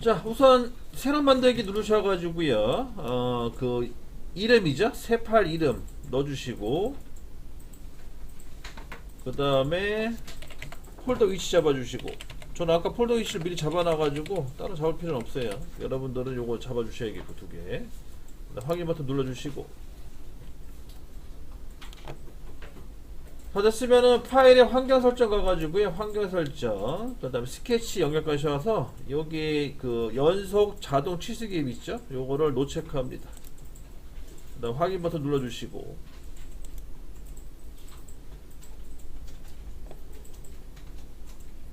자, 우선 새로 만들기 누르셔가지고요. 그 이름이죠. 새 파일 이름 넣어주시고, 그 다음에 폴더 위치 잡아주시고. 저는 아까 폴더 위치를 미리 잡아놔가지고 따로 잡을 필요는 없어요. 여러분들은 요거 잡아주셔야겠고, 두 개. 확인 버튼 눌러주시고. 다 됐으면은 파일의 환경 설정 가가지고요. 환경 설정. 그 다음에 스케치 영역 가셔서 여기 그 연속 자동 취수 기입 있죠? 요거를 노체크합니다. 그 다음 확인 버튼 눌러주시고.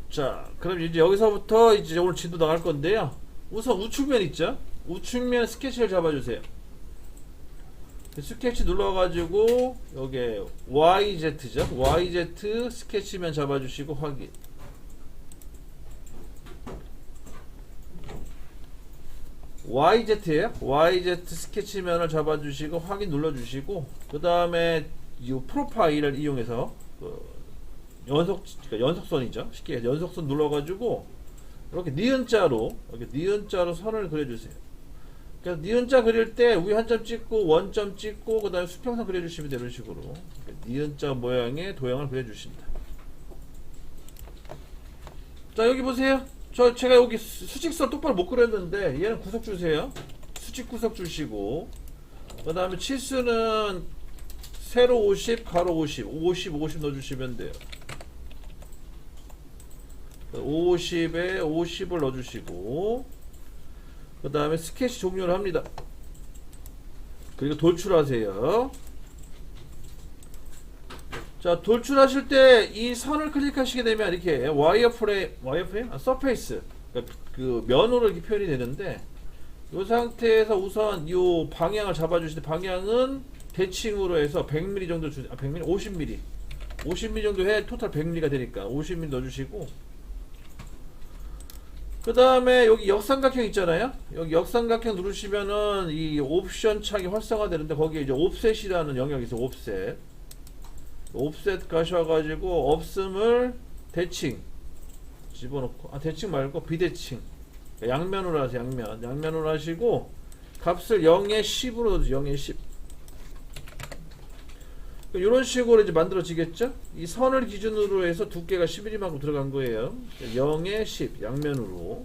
자, 그럼 이제 여기서부터 이제 오늘 진도 나갈 건데요. 우선 우측면 있죠? 우측면 스케치를 잡아주세요. 스케치 눌러가지고 여기 YZ죠? YZ 스케치면 잡아주시고 확인. YZ에요? YZ 스케치면을 잡아주시고 확인 눌러주시고, 그 다음에 이 프로파일을 이용해서 그 그러니까 연속선이죠. 쉽게 연속선 눌러가지고 이렇게 니은자로 선을 그려주세요. 그래서 니은자 그릴 때 위 한 점 찍고 원점 찍고 그 다음에 수평선 그려주시면 돼요. 이런 식으로 니은자 모양의 도형을 그려주십니다. 자, 여기 보세요. 제가 여기 수직선 똑바로 못 그렸는데 얘는 구석 주세요. 수직 구석 주시고, 그 다음에 치수는 세로 50 가로 50 50 넣어주시면 돼요. 50에 50을 넣어주시고, 그 다음에 스케치 종료를 합니다. 그리고 돌출하세요. 자, 돌출하실 때 이 선을 클릭하시게 되면 이렇게 와이어프레임? 서페이스. 그 면으로 이렇게 표현이 되는데, 이 상태에서 우선 이 방향을 잡아주실 때 방향은 대칭으로 해서 100mm 정도 100mm? 50mm. 50mm 정도 해 토탈 100mm가 되니까 50mm 넣어주시고, 그 다음에 여기 역삼각형 있잖아요. 여기 역삼각형 누르시면은 이 옵션 창이 활성화 되는데 거기에 이제 옵셋이라는 영역이 있어요. 옵셋 가셔가지고 없음을 대칭 집어넣고, 대칭 말고 비대칭, 양면으로 하세요. 양면으로 하시고 값을 0에 10으로 넣어주세요. 0에 10. 이런 식으로 이제 만들어지겠죠? 이 선을 기준으로 해서 두께가 11이만큼 들어간 거예요. 0에 10 양면으로.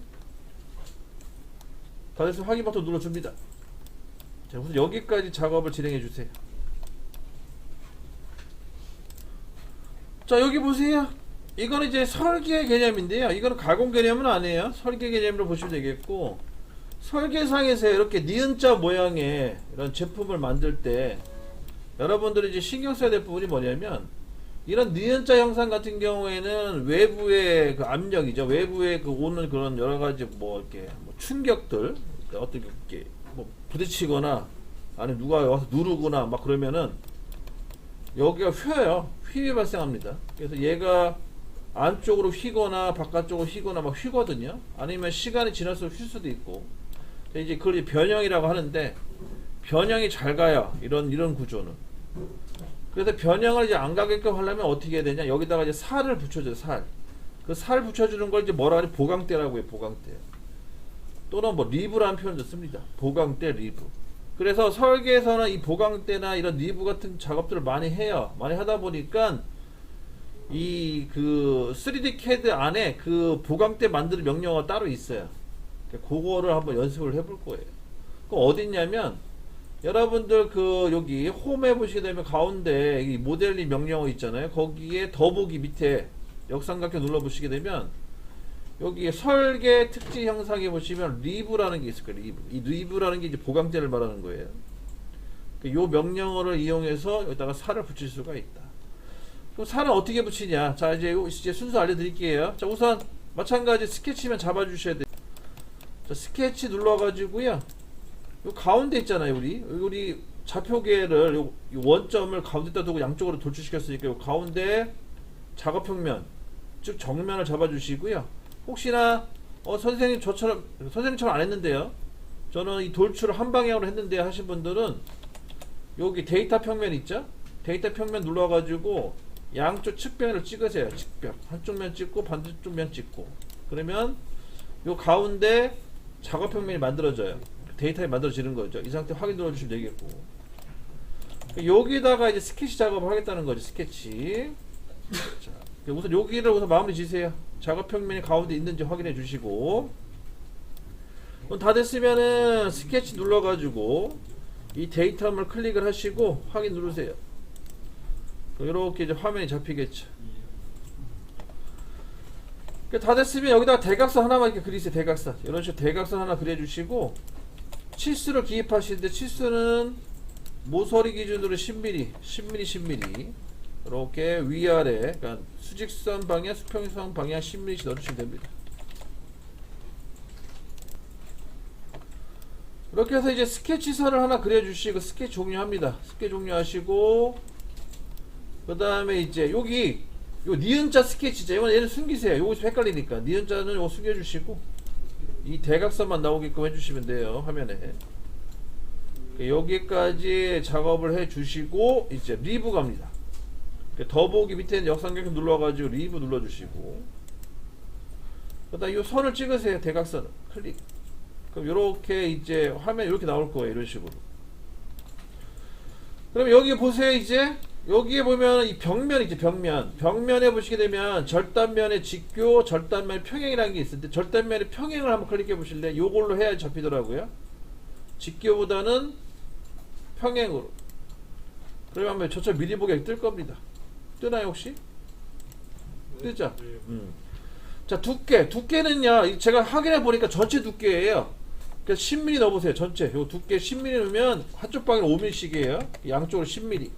다 돼서 확인 버튼 눌러줍니다. 자, 우선 여기까지 작업을 진행해 주세요. 자, 여기 보세요. 이거는 이제 설계 개념인데요. 이거는 가공 개념은 아니에요. 설계 개념으로 보시면 되겠고, 설계상에서 이렇게 니은자 모양의 이런 제품을 만들 때 여러분들이 이제 신경 써야 될 부분이 뭐냐면, 이런 니은자 형상 같은 경우에는 외부의 그 압력이죠. 외부의 그 오는 그런 여러 가지 이렇게 충격들, 어떻게 이렇게 부딪히거나 아니면 누가 와서 누르거나 막 그러면은 여기가 휘어요. 휘이 발생합니다. 그래서 얘가 안쪽으로 휘거나 바깥쪽으로 휘거나 막 휘거든요. 아니면 시간이 지날수록 휠 수도 있고. 이제 그걸 변형이라고 하는데, 변형이 잘 가요. 이런 구조는. 그래서 변형을 이제 안 가게끔 하려면 어떻게 해야 되냐? 여기다가 이제 살을 붙여줘요. 그 살 붙여주는 걸 이제 뭐라 하지? 보강대라고 해요. 보강대. 또는 리브라는 표현도 씁니다. 보강대, 리브. 그래서 설계에서는 이 보강대나 이런 리브 같은 작업들을 많이 해요. 많이 하다 보니까 이 그 3D CAD 안에 그 보강대 만드는 명령어가 따로 있어요. 그거를 한번 연습을 해볼 거예요. 그 어디 있냐면, 여러분들 그 여기 홈에 보시게 되면 가운데 이 모델링 명령어 있잖아요. 거기에 더보기 밑에 역삼각형 눌러 보시게 되면 여기 설계 특징 형상에 보시면 리브라는 게 있을 거예요. 이 리브라는 게 이제 보강대를 말하는 거예요. 이 명령어를 이용해서 여기다가 살을 붙일 수가 있다. 그럼 살은 어떻게 붙이냐? 자, 이제 순서 알려드릴게요. 자, 우선 마찬가지 스케치면 잡아주셔야 돼요. 자, 스케치 눌러가지고요. 요 가운데 있잖아요. 우리 좌표계를 요 원점을 가운데다 두고 양쪽으로 돌출시켰으니까 요 가운데 작업평면, 즉 정면을 잡아주시고요. 혹시나 선생님처럼 안 했는데요, 저는 이 돌출을 한 방향으로 했는데 하신 분들은 여기 데이터 평면 있죠? 데이터 평면 눌러가지고 양쪽 측면을 찍으세요. 측면 한쪽 면 찍고 반대쪽 면 찍고, 그러면 요 가운데 작업 평면이 만들어져요. 데이터에 만들어지는 거죠. 이 상태 확인 눌러주시면 되겠고, 여기다가 이제 스케치 작업을 하겠다는 거죠. 스케치. 자, 우선 여기를 우선 마무리 지세요. 작업 평면이 가운데 있는지 확인해 주시고, 다 됐으면은 스케치 눌러가지고 이 데이터를 클릭을 하시고 확인 누르세요. 이렇게 이제 화면이 잡히겠죠. 다 됐으면 여기다가 대각선 하나만 이렇게 그리세요. 대각선. 이런 식으로 대각선 하나 그려주시고, 치수를 기입하시는데 치수는 모서리 기준으로 10mm, 10mm, 10mm. 이렇게 위아래, 그러니까 수직선 방향, 수평선 방향 10mm씩 넣어주시면 됩니다. 이렇게 해서 이제 스케치선을 하나 그려주시고 스케치 종료합니다. 스케치 종료하시고, 그 다음에 이제 여기 요 니은자 스케치죠. 이건 얘를 숨기세요. 요거 헷갈리니까 니은자는 요거 숨겨주시고 이 대각선만 나오게끔 해주시면 돼요. 화면에. 여기까지 작업을 해주시고 이제 리브 갑니다. 더보기 밑에 역삼각형 눌러가지고 리브 눌러주시고, 그 다음 이 선을 찍으세요. 대각선을 클릭. 그럼 요렇게 이제 화면 이렇게 나올 거예요. 이런 식으로. 그럼 여기 보세요. 이제 여기에 보면 이 벽면 있죠. 벽면에 보시게 되면 절단면의 직교, 절단면의 평행이라는 게 있는데, 절단면의 평행을 한번 클릭해 보실래요? 요걸로 해야 잡히더라고요. 직교보다는 평행으로. 그러면 한번 저처럼 미리 보기가 뜰 겁니다. 뜨나요 혹시? 뜨죠? 자, 두께는요, 제가 확인해 보니까 전체 두께예요. 그래서 10mm 넣어보세요. 전체 요 두께 10mm 넣으면 한쪽 방향 5mm씩이에요. 양쪽으로 10mm.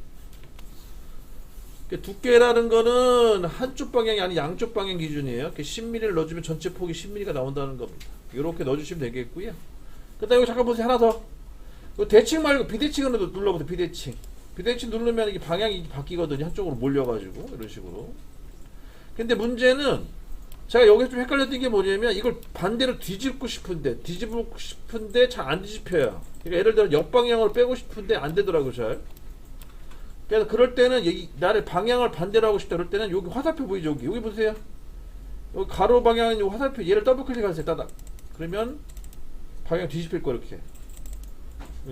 두께라는 거는 한쪽 방향이 아닌 양쪽 방향 기준이에요. 10mm를 넣어주면 전체 폭이 10mm가 나온다는 겁니다. 이렇게 넣어주시면 되겠고요. 그 다음에 잠깐 보세요. 하나 더. 대칭 말고 비대칭으로 눌러보세요. 비대칭 누르면 이게 방향이 바뀌거든요. 한쪽으로 몰려가지고 이런 식으로. 근데 문제는 제가 여기서 좀 헷갈렸던 게 뭐냐면, 이걸 반대로 뒤집고 싶은데 잘 안 뒤집혀요. 그러니까 예를 들어 역방향으로 빼고 싶은데 안 되더라고요. 잘. 그래서 그럴 때는 나를 방향을 반대로 하고 싶다 그럴 때는 여기 화살표 보이죠? 여기 보세요. 여기 가로 방향은 요 화살표, 얘를 더블 클릭하세요. 따닥. 그러면 방향 뒤집힐 거. 이렇게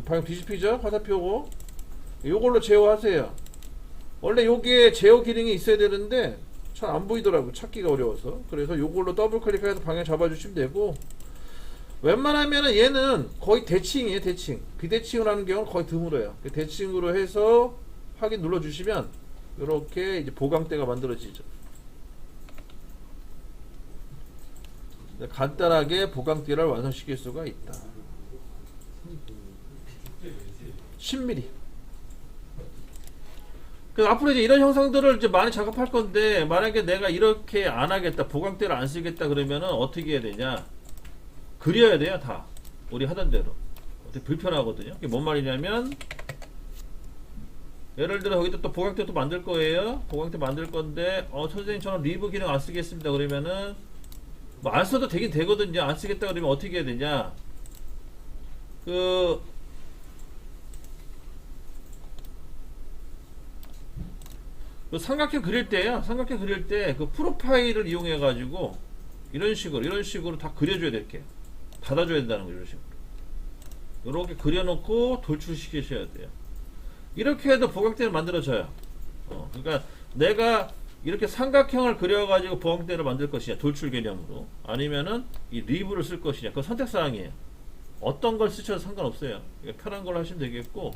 방향 뒤집히죠? 화살표고. 요걸로 제어하세요. 원래 여기에 제어 기능이 있어야 되는데 잘 안 보이더라고. 찾기가 어려워서. 그래서 요걸로 더블 클릭해서 방향 잡아주시면 되고, 웬만하면은 얘는 거의 대칭이에요. 대칭. 비대칭으로 하는 경우는 거의 드물어요. 대칭으로 해서 확인 눌러주시면 이렇게 이제 보강대가 만들어지죠. 간단하게 보강대를 완성시킬 수가 있다. 10mm. 그래서 앞으로 이제 이런 형상들을 이제 많이 작업할 건데, 만약에 내가 이렇게 안 하겠다, 보강대를 안 쓰겠다 그러면은 어떻게 해야 되냐? 그려야 돼요, 다. 우리 하던 대로. 어떻게 불편하거든요. 이게 뭔 말이냐면, 예를 들어 여기다 또 보강대 또 만들 거예요. 보강대 만들 건데, 선생님 저는 리브 기능 안 쓰겠습니다. 그러면은 뭐 안 써도 되긴 되거든요. 안 쓰겠다 그러면 어떻게 해야 되냐? 그 삼각형 그릴 때요. 삼각형 그릴 때 그 프로파일을 이용해 가지고 이런 식으로 다 그려줘야 될게요. 닫아줘야 된다는 거죠. 이런 식으로. 이렇게 그려놓고 돌출시키셔야 돼요. 이렇게 해도 보강대를 만들어져요. 그러니까 내가 이렇게 삼각형을 그려가지고 보강대를 만들 것이냐, 돌출 개념으로, 아니면은 이 리브를 쓸 것이냐, 그건 선택사항이에요. 어떤 걸 쓰셔도 상관없어요. 편한 걸 하시면 되겠고,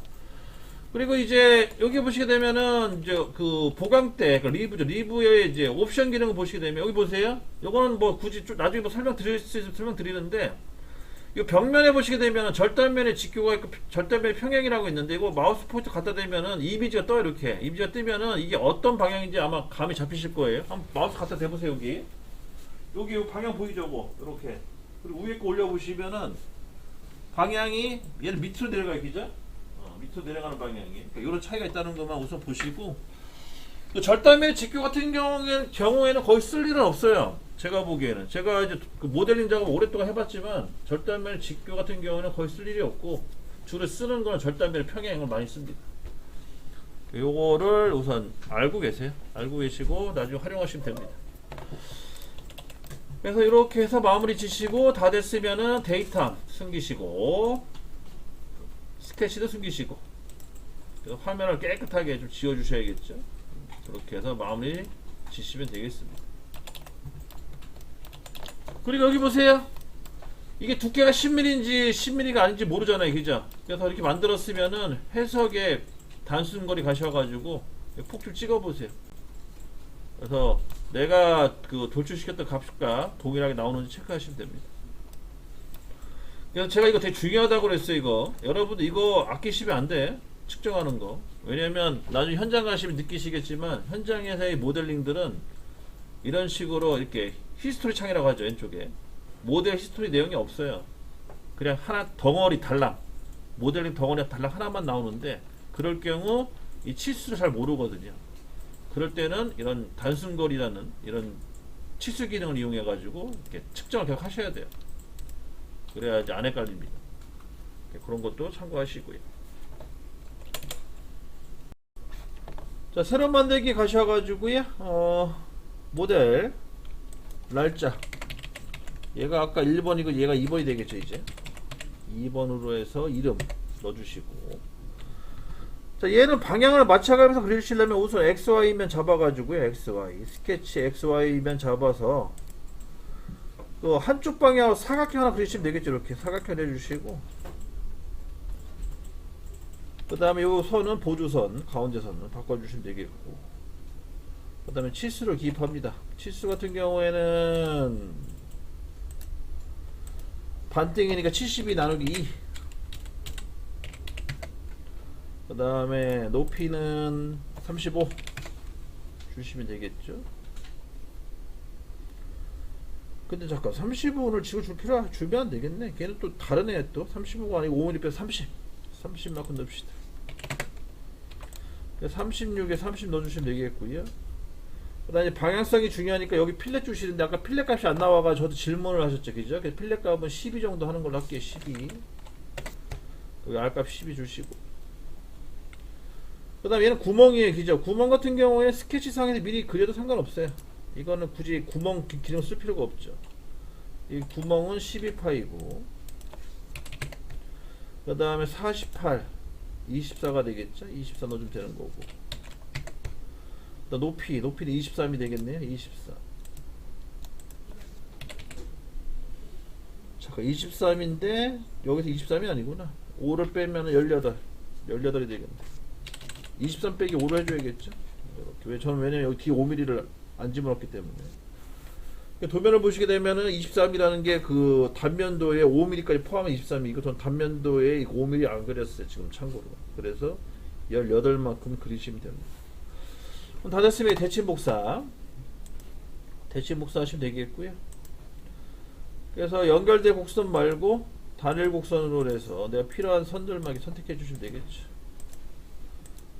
그리고 이제 여기 보시게 되면은 이제 그 보강대, 그 리브죠. 리브의 이제 옵션 기능을 보시게 되면 여기 보세요. 요거는 뭐 굳이 좀 나중에 뭐 설명드리는데, 이 벽면에 보시게 되면은 절단면에 직교가 있고 절단면에 평행이라고 있는데, 이거 마우스 포인트 갖다 대면은 이미지가 떠요. 이렇게 이미지가 뜨면은 이게 어떤 방향인지 아마 감이 잡히실 거예요. 한번 마우스 갖다 대보세요. 여기 요 방향 보이죠? 뭐 이렇게. 그리고 위에 거 올려 보시면은 방향이 얘는 밑으로 내려가요. 그죠? 밑으로 내려가는 방향이. 그러니까 이런 차이가 있다는 것만 우선 보시고, 그 절단면의 직교 같은 경우에는 거의 쓸 일은 없어요. 제가 보기에는. 제가 이제 그 모델링 작업 오랫동안 해봤지만, 절단면 직교 같은 경우는 거의 쓸 일이 없고, 주로 쓰는 거는 절단면 평행을 많이 씁니다. 요거를 우선 알고 계세요. 알고 계시고 나중에 활용하시면 됩니다. 그래서 이렇게 해서 마무리 지시고 다 됐으면은 데이터 숨기시고 스케치도 숨기시고 화면을 깨끗하게 좀 지워 주셔야겠죠. 그렇게 해서 마무리 지시면 되겠습니다. 그리고 여기 보세요. 이게 두께가 10mm인지 10mm가 아닌지 모르잖아요, 그죠? 그래서 이렇게 만들었으면은 해석에 단순거리 가셔가지고 폭줄 찍어보세요. 그래서 내가 그 돌출시켰던 값과 동일하게 나오는지 체크하시면 됩니다. 그래서 제가 이거 되게 중요하다고 그랬어요. 이거 여러분들 이거 아끼시면 안 돼. 측정하는 거. 왜냐면 나중에 현장 가시면 느끼시겠지만 현장에서의 모델링들은 이런 식으로 이렇게 히스토리 창이라고 하죠. 왼쪽에 모델 히스토리 내용이 없어요. 그냥 하나 덩어리 달랑 모델링 덩어리 달랑 하나만 나오는데 그럴 경우 이 치수를 잘 모르거든요. 그럴 때는 이런 단순거리라는 이런 치수 기능을 이용해 가지고 이렇게 측정을 계속 하셔야 돼요. 그래야지 안 헷갈립니다. 그런 것도 참고하시고요. 자, 새로 만들기 가셔가지고요. 모델 날짜 얘가 아까 1번이고 얘가 2번이 되겠죠. 이제 2번으로 해서 이름 넣어주시고, 자, 얘는 방향을 맞춰가면서 그리시려면 우선 XY면 잡아가지고요. XY 스케치 XY면 잡아서 또 한쪽 방향으로 사각형 하나 그리시면 되겠죠. 이렇게 사각형 해주시고, 그 다음에 요 선은 보조선 가운데 선을 바꿔주시면 되겠고, 그 다음에 치수를 기입합니다. 치수 같은 경우에는 반땡이니까 72 나누기 2. 그 다음에 높이는 35 주시면 되겠죠. 근데 잠깐 35를 지금 주면 안 되겠네. 걔는 또 다른 애야. 또 35가 아니고 5mm 빼서 30만큼 넣읍시다. 36에 30 넣어주시면 되겠고요. 그 다음에 방향성이 중요하니까 여기 필렛 주시는데 아까 필렛 값이 안 나와가 저도 질문을 하셨죠, 그죠? 그래서 필렛 값은 12 정도 하는 걸로 할게요. 12. 여기 R값 12 주시고, 그 다음에 얘는 구멍이에요, 그죠? 구멍 같은 경우에 스케치상에서 미리 그려도 상관없어요. 이거는 굳이 구멍 기능 쓸 필요가 없죠. 이 구멍은 12파이고, 그 다음에 48 24가 되겠죠. 24 넣어주면 되는 거고, 높이는 23이 되겠네요. 24. 잠깐 23인데 여기서 23이 아니구나. 5를 빼면 18이 되겠네. 23 빼기 5로 해줘야겠죠. 이렇게. 왜냐면 여기 뒤에 5mm를 안 집어넣기 때문에. 도면을 보시게 되면은 23이라는 게 그 단면도에 5mm까지 포함한 23이, 이거 전 단면도에 5mm 안 그렸어요, 지금 참고로. 그래서 18만큼 그리시면 됩니다. 그럼 다 됐으면 대칭 복사 하시면 되겠고요. 그래서 연결된 곡선 말고 단일 곡선으로 해서 내가 필요한 선들만 선택해 주시면 되겠죠.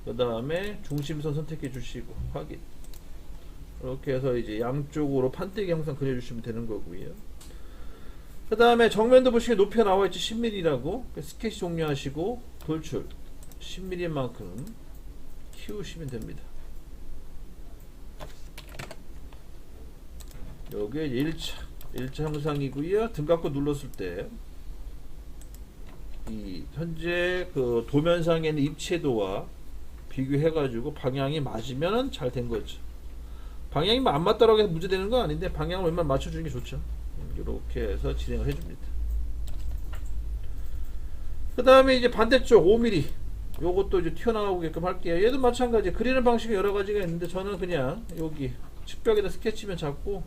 그 다음에 중심선 선택해 주시고 확인. 이렇게 해서 이제 양쪽으로 판때기 형상 그려주시면 되는 거고요. 그 다음에 정면도 보시면 높이가 나와있지. 10mm라고. 스케치 종료하시고 돌출 10mm만큼 키우시면 됩니다. 여기에 1차 형상이고요. 등 갖고 눌렀을 때 이 현재 그 도면상에 있는 입체도와 비교해 가지고 방향이 맞으면 잘 된 거죠. 방향이 안 맞다라고 해서 문제되는 건 아닌데 방향을 웬만하면 맞춰주는 게 좋죠. 이렇게 해서 진행을 해줍니다. 그 다음에 이제 반대쪽 5mm 요것도 이제 튀어나오게끔 할게요. 얘도 마찬가지. 그리는 방식이 여러 가지가 있는데 저는 그냥 여기 측벽에다 스케치면 잡고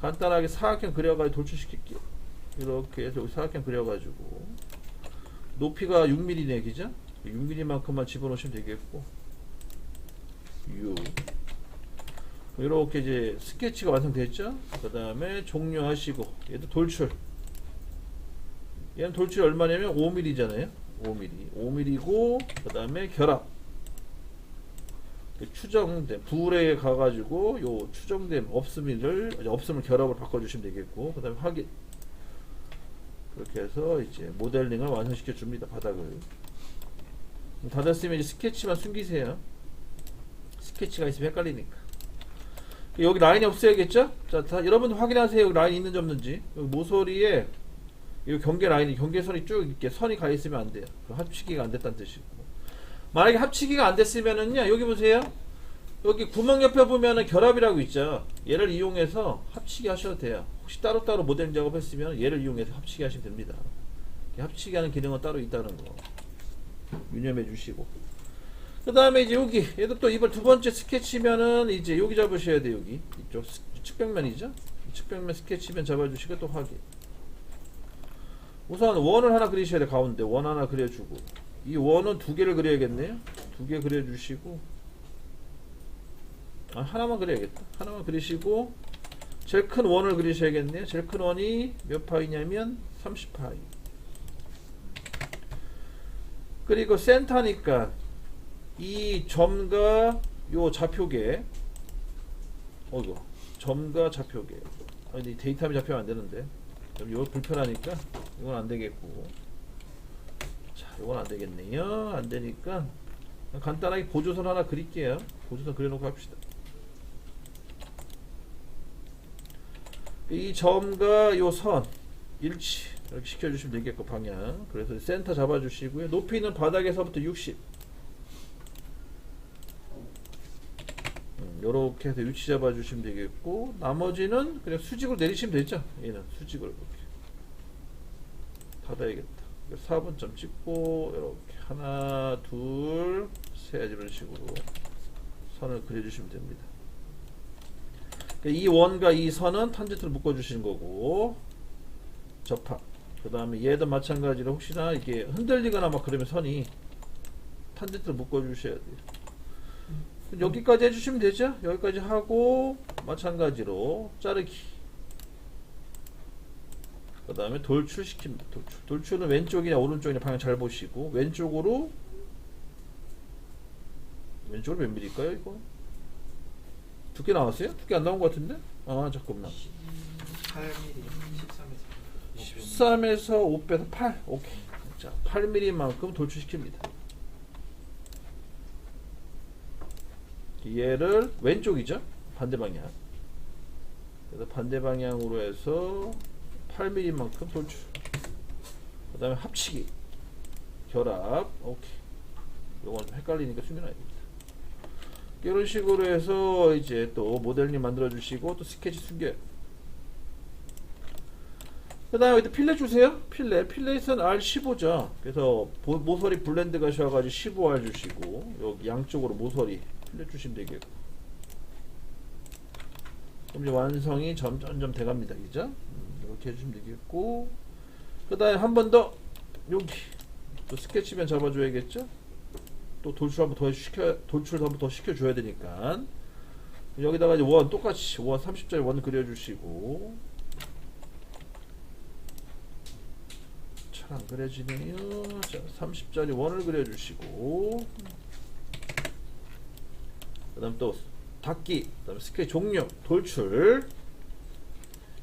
간단하게 사각형 그려가지고 돌출시킬게요. 이렇게 해서 여기 사각형 그려가지고 높이가 6mm네, 그죠? 6mm만큼만 집어넣으시면 되겠고, 6. 이렇게 이제 스케치가 완성됐죠? 그 다음에 종료하시고, 얘도 돌출. 얘는 돌출이 얼마냐면 5mm잖아요. 5mm고, 그 다음에 결합. 추정됨, 불에 가가지고, 요 추정됨, 없음을 결합을 바꿔주시면 되겠고, 그 다음에 확인. 그렇게 해서 이제 모델링을 완성시켜 줍니다. 바닥을. 다 됐으면 이제 스케치만 숨기세요. 스케치가 있으면 헷갈리니까. 여기 라인이 없어야겠죠? 자, 여러분들 확인하세요. 여기 라인이 있는지 없는지. 여기 모서리에 이 경계 라인이, 경계선이 쭉 이렇게 선이 가 있으면 안 돼요. 합치기가 안 됐다는 뜻이고. 만약에 합치기가 안 됐으면은요, 여기 보세요. 여기 구멍 옆에 보면은 결합이라고 있죠. 얘를 이용해서 합치기 하셔도 돼요. 혹시 따로따로 모델 작업했으면 얘를 이용해서 합치기 하시면 됩니다. 합치기 하는 기능은 따로 있다는 거 유념해 주시고. 그 다음에 이제 여기, 얘도 또 이번 두 번째 스케치면은 이제 여기 잡으셔야 돼요. 여기. 이쪽 측벽면이죠. 측벽면 스케치면 잡아주시고 또 확인. 우선 원을 하나 그리셔야 돼. 가운데 원 하나 그려주고, 이 원은 두 개를 그려야겠네요. 두 개 그려주시고, 하나만 그려야겠다. 하나만 그리시고, 제일 큰 원을 그리셔야겠네요. 제일 큰 원이 몇 파이냐면 30파이. 그리고 센터니까 이 점과 요 좌표계, 이거 점과 좌표계. 아니 데이터이 잡히면 안 되는데, 이거 불편하니까 이건 안 되겠고, 자, 이건 안 되겠네요. 안 되니까 간단하게 보조선 하나 그릴게요. 보조선 그려놓고 합시다. 이 점과 요 선 일치 이렇게 시켜주시면 되겠고, 방향. 그래서 센터 잡아주시고요. 높이는 바닥에서부터 60. 요렇게 해서 위치 잡아주시면 되겠고, 나머지는 그냥 수직으로 내리시면 되죠. 얘는 수직으로 이렇게 닫아야겠다. 4분점 찍고 이렇게 하나 둘 셋 이런 식으로 선을 그려주시면 됩니다. 이 원과 이 선은 탄젠트로 묶어주시는 거고, 접합. 그 다음에 얘도 마찬가지로 혹시나 이게 흔들리거나 막 그러면 선이 탄젠트로 묶어주셔야 돼요. 여기까지 해주시면 되죠. 여기까지 하고 마찬가지로 자르기. 그 다음에 돌출시킵니다. 돌출은 왼쪽이냐 오른쪽이냐 방향 잘 보시고, 왼쪽으로 몇 밀일까요? 이거 두께 나왔어요? 두께 안 나온 것 같은데? 잠깐만. 13에서 5 빼서 8. 오케이. 자, 8mm만큼 돌출시킵니다. 얘를 왼쪽이죠? 반대 방향. 그래서 반대 방향으로 해서 8mm만큼 돌출. 그 다음에 합치기, 결합. 오케이. 요건 좀 헷갈리니까 숨겨놔야겠다. 이런 식으로 해서 이제 또 모델링 만들어 주시고, 또 스케치 숨겨요. 그 다음에 여기 필렛 주세요. 필렛은 R15죠. 그래서 모서리 블렌드 가셔가지고 15R 주시고, 여기 양쪽으로 모서리 필렛 주시면 되겠고. 그럼 이제 완성이 점점 돼갑니다. 그죠? 이렇게 해주시면 되겠고, 그 다음에 한 번 더 여기 또 스케치면 잡아줘야겠죠? 또 돌출 한번 더 시켜줘야 되니까, 여기다가 이제 원 똑같이 원 30짜리 원 그려주시고, 잘 안 그려지네요. 자, 30짜리 원을 그려주시고, 그 다음 또 닫기, 그 다음에 스케치 종료, 돌출.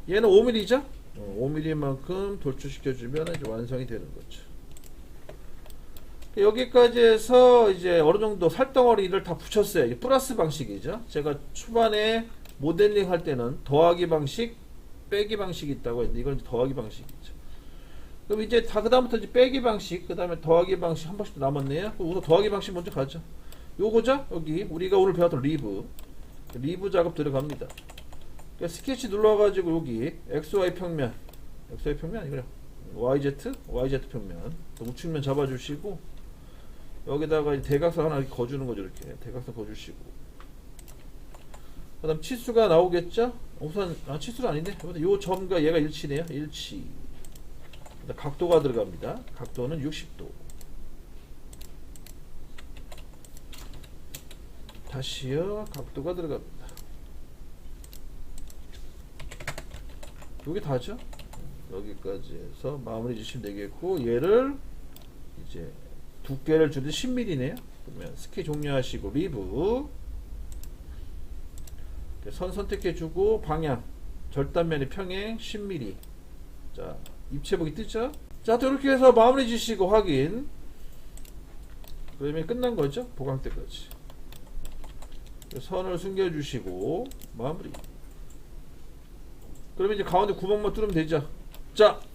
얘는 5mm죠? 5mm만큼 돌출시켜주면 이제 완성이 되는 거죠. 여기까지 해서 이제 어느 정도 살덩어리를 다 붙였어요. 이게 플러스 방식이죠. 제가 초반에 모델링 할 때는 더하기 방식, 빼기 방식이 있다고 했는데, 이건 이제 더하기 방식이죠. 그럼 이제 다 그다음부터 이제 빼기 방식, 그 다음에 더하기 방식 한 번씩 남았네요. 그럼 우선 더하기 방식 먼저 가죠. 요거죠? 여기 우리가 오늘 배웠던 리브 작업 들어갑니다. 그러니까 스케치 눌러가지고 여기 XY 평면 아니고요, YZ 평면, 또 우측면 잡아주시고, 여기다가 대각선 하나 이렇게 거주는 거죠. 이렇게 대각선 거주시고, 그 다음 치수가 나오겠죠? 우선 치수는 아닌데, 요 점과 얘가 일치네요. 일치. 각도가 들어갑니다. 각도는 60도. 다시요. 각도가 들어갑니다. 여기 다죠? 여기까지 해서 마무리 주시면 되겠고, 얘를 이제 두께를 줄여 10mm네요. 그러면 스케치 종료하시고 리브, 선 선택해주고, 방향 절단면의 평행 10mm. 자, 입체복이 뜨죠? 자, 또 이렇게 해서 마무리 주시고 확인. 그러면 끝난 거죠? 보강 때까지. 선을 숨겨주시고 마무리. 그러면 이제 가운데 구멍만 뚫으면 되죠. 자,